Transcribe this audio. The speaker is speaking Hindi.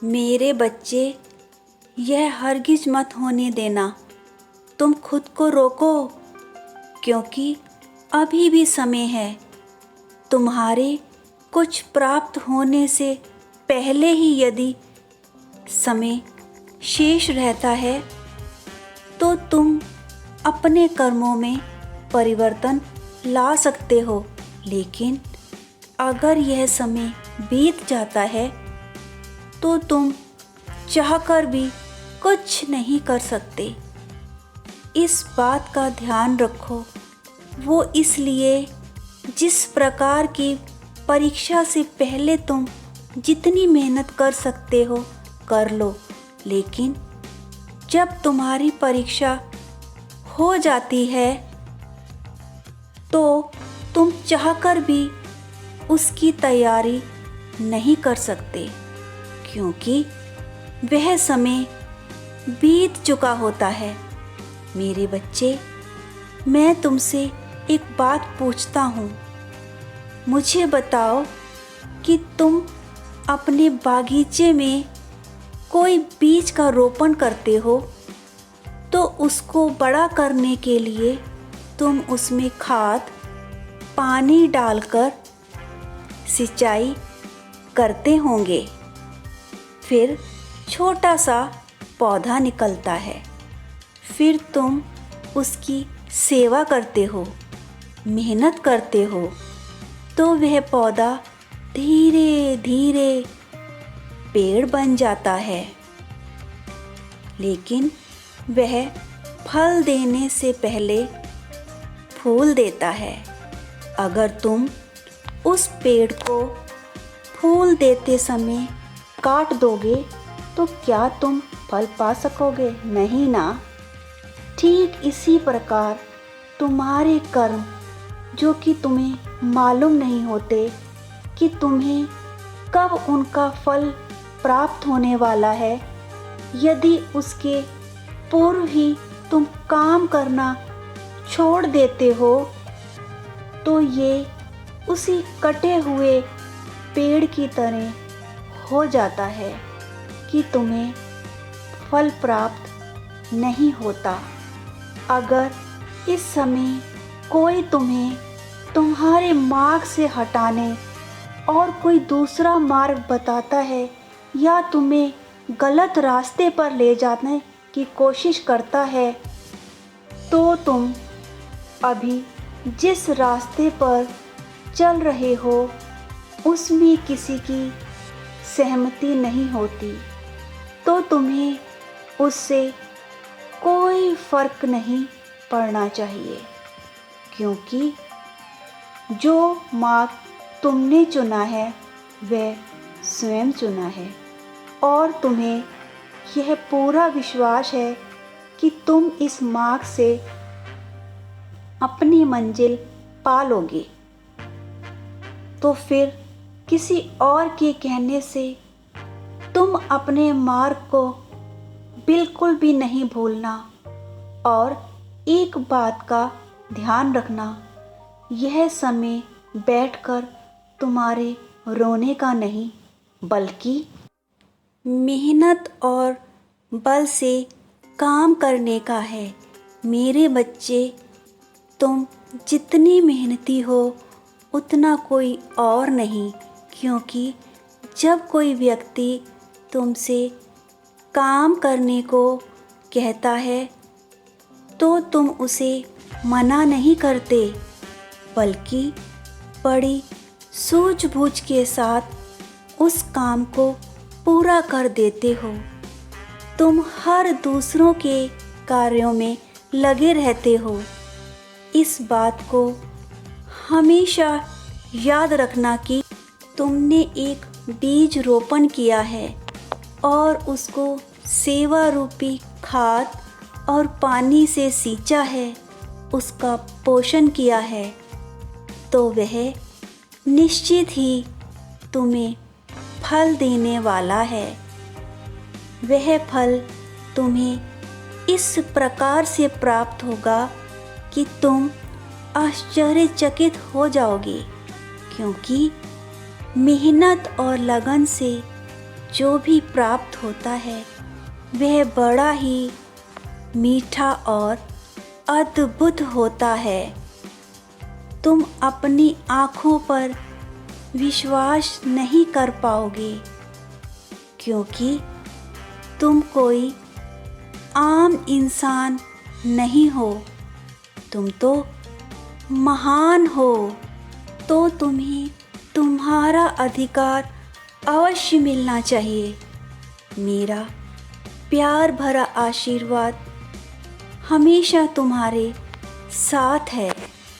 मेरे बच्चे, यह हरगिज मत होने देना। तुम खुद को रोको, क्योंकि अभी भी समय है। तुम्हारे कुछ प्राप्त होने से पहले ही यदि समय शेष रहता है तो तुम अपने कर्मों में परिवर्तन ला सकते हो। लेकिन अगर यह समय बीत जाता है तो तुम चाहकर भी कुछ नहीं कर सकते। इस बात का ध्यान रखो। वो इसलिए जिस प्रकार की परीक्षा से पहले तुम जितनी मेहनत कर सकते हो कर लो, लेकिन जब तुम्हारी परीक्षा हो जाती है तो तुम चाहकर भी उसकी तैयारी नहीं कर सकते, क्योंकि वह समय बीत चुका होता है। मेरे बच्चे, मैं तुमसे एक बात पूछता हूँ। मुझे बताओ कि तुम अपने बागीचे में कोई बीज का रोपण करते हो तो उसको बड़ा करने के लिए तुम उसमें खाद पानी डालकर सिंचाई करते होंगे। फिर छोटा सा पौधा निकलता है। फिर तुम उसकी सेवा करते हो, मेहनत करते हो, तो वह पौधा धीरे धीरे पेड़ बन जाता है। लेकिन वह फल देने से पहले फूल देता है। अगर तुम उस पेड़ को फूल देते समय काट दोगे तो क्या तुम फल पा सकोगे? नहीं ना। ठीक इसी प्रकार तुम्हारे कर्म, जो कि तुम्हें मालूम नहीं होते कि तुम्हें कब उनका फल प्राप्त होने वाला है, यदि उसके पूर्व ही तुम काम करना छोड़ देते हो तो ये उसी कटे हुए पेड़ की तरह हो जाता है कि तुम्हें फल प्राप्त नहीं होता। अगर इस समय कोई तुम्हें तुम्हारे मार्ग से हटाने और कोई दूसरा मार्ग बताता है या तुम्हें गलत रास्ते पर ले जाने की कोशिश करता है, तो तुम अभी जिस रास्ते पर चल रहे हो उसमें किसी की सहमति नहीं होती, तो तुम्हें उससे कोई फर्क नहीं पड़ना चाहिए, क्योंकि जो मार्ग तुमने चुना है वह स्वयं चुना है और तुम्हें यह पूरा विश्वास है कि तुम इस मार्ग से अपनी मंजिल पा लोगे। तो फिर किसी और के कहने से तुम अपने मार्ग को बिल्कुल भी नहीं भूलना। और एक बात का ध्यान रखना, यह समय बैठकर तुम्हारे रोने का नहीं, बल्कि मेहनत और बल से काम करने का है। मेरे बच्चे, तुम जितनी मेहनती हो उतना कोई और नहीं, क्योंकि जब कोई व्यक्ति तुमसे काम करने को कहता है तो तुम उसे मना नहीं करते, बल्कि बड़ी सूझबूझ के साथ उस काम को पूरा कर देते हो। तुम हर दूसरों के कार्यों में लगे रहते हो। इस बात को हमेशा याद रखना कि तुमने एक बीज रोपण किया है और उसको सेवा रूपी खाद और पानी से सींचा है, उसका पोषण किया है, तो वह निश्चित ही तुम्हें फल देने वाला है। वह फल तुम्हें इस प्रकार से प्राप्त होगा कि तुम आश्चर्यचकित हो जाओगे, क्योंकि मेहनत और लगन से जो भी प्राप्त होता है वह बड़ा ही मीठा और अद्भुत होता है। तुम अपनी आँखों पर विश्वास नहीं कर पाओगे, क्योंकि तुम कोई आम इंसान नहीं हो, तुम तो महान हो। तो तुम्हें तुम्हारा अधिकार अवश्य मिलना चाहिए। मेरा प्यार भरा आशीर्वाद हमेशा तुम्हारे साथ है।